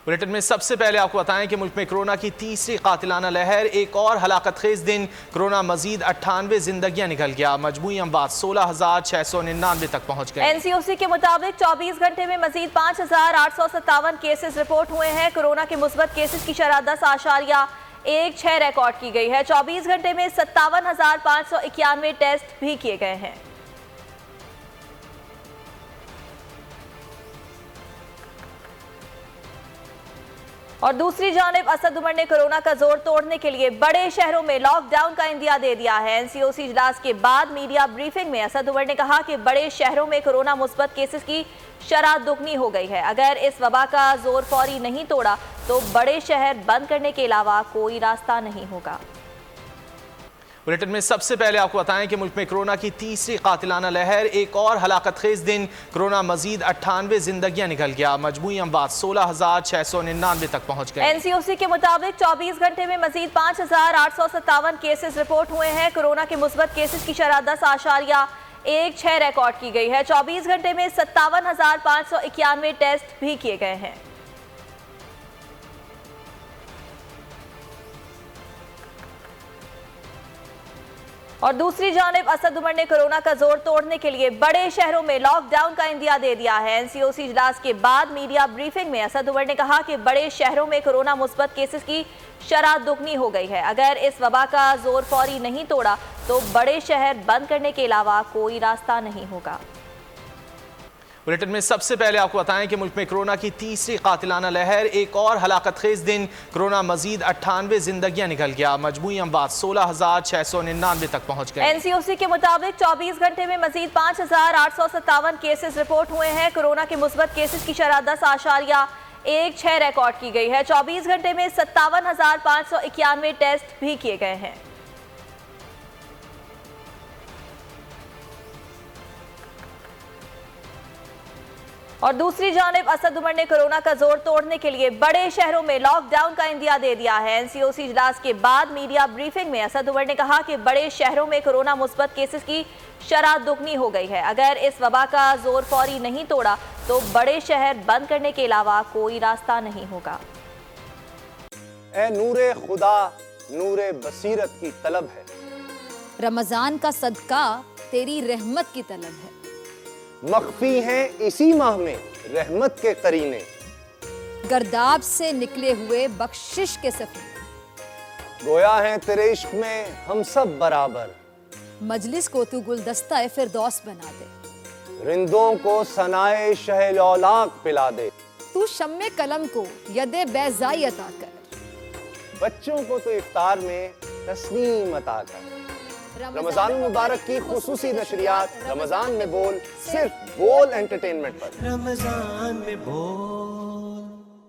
Bulletin में सबसे पहले आपको बताएं कि मुल्क में कोरोना की तीसरी कातिलाना लहर, एक और हलाकत खेज दिन। कोरोना मजीद 98 जिंदगियां निकल गया। मजमूई अमवात 16,699 तक पहुंच गए। एनसीओसी के मुताबिक 24 घंटे में मजीद 5,857 केसेस रिपोर्ट हुए हैं। कोरोना के मुस्बत केसेस की शरह 10.16 रिकॉर्ड की गई है। 24 घंटे में 57,591 टेस्ट भी किए गए हैं। और दूसरी जानिब असद उमर ने कोरोना का जोर तोड़ने के लिए बड़े शहरों में लॉकडाउन का इंदिया दे दिया है। एनसीओसी इजलास के बाद मीडिया ब्रीफिंग में असद उमर ने कहा कि बड़े शहरों में कोरोना मुस्बत केसेस की शरह दुगनी हो गई है। अगर इस वबा का जोर फौरी नहीं तोड़ा तो बड़े शहर बंद करने के अलावा कोई रास्ता नहीं होगा। बुलेटिन में सबसे पहले आपको बताएं कि मुल्क में कोरोना की तीसरी कातिलाना लहर, एक और हलाकत खेज दिन। कोरोना मजीद 98 जिंदगियां निकल गया। मजमूई अमवात 16,699 तक पहुंच गए। एनसीओसी के मुताबिक 24 घंटे में मजीद 5,857 केसेस रिपोर्ट हुए हैं। कोरोना के मुस्बत केसेस की शरह 10.16 रिकॉर्ड की गई है। 24 घंटे में 57,591 टेस्ट भी किए गए हैं। और दूसरी जानिब असद उमर ने कोरोना का जोर तोड़ने के लिए बड़े शहरों में लॉकडाउन का इंदिया दे दिया है। एनसीओसी इजलास के बाद मीडिया ब्रीफिंग में असद उमर ने कहा कि बड़े शहरों में कोरोना मुस्बत केसेस की शरह दुगनी हो गई है। अगर इस वबा का जोर फौरी नहीं तोड़ा तो बड़े शहर बंद करने के अलावा कोई रास्ता नहीं होगा। बुलेटिन में सबसे पहले आपको बताएं कि मुल्क में कोरोना की तीसरी कातिलाना लहर, एक और हलाकत खेज दिन। कोरोना मजीद 98 जिंदगियां निकल गया। मजमूई अमवात 16,699 तक पहुंच गए। एनसीओसी के मुताबिक 24 घंटे में मजीद 5,857 केसेस रिपोर्ट हुए हैं। कोरोना के मुस्बत केसेस की शरह 10.16 रिकॉर्ड की गई है। 24 घंटे में 57,591 टेस्ट भी किए गए हैं। और दूसरी जानिब असद उमर ने कोरोना का जोर तोड़ने के लिए बड़े शहरों में लॉकडाउन का इंदिया दे दिया है। एनसीओसी इजलास के बाद मीडिया ब्रीफिंग में असद उमर ने कहा कि बड़े शहरों में कोरोना मुस्बत केसेस की शरह दुगनी हो गई है। अगर इस वबा का जोर फौरी नहीं तोड़ा तो बड़े शहर बंद करने के अलावा कोई रास्ता नहीं होगा। ए नूरे खुदा, नूरे बसीरत की तलब है। रमजान का सदका तेरी रहमत की तलब है। मख्फी हैं इसी माह में रहमत के करीने। गर्दाब से निकले हुए बख्शिश के सफीने। गोया है तेरे इश्क में हम सब बराबर। मजलिस को तू गुलदस्ता फिरदौस बना दे। रिंदों को सनाए शहलौलाक पिला दे। तू शम्मे कलम को यदे बैज़ाई अता कर। बच्चों को तो इफ्तार में तस्नीम अता कर। रमजान मुबारक की खुसूसी नशरियात रमजान में बोल, सिर्फ बोल एंटरटेनमेंट पर। रमजान में बोल।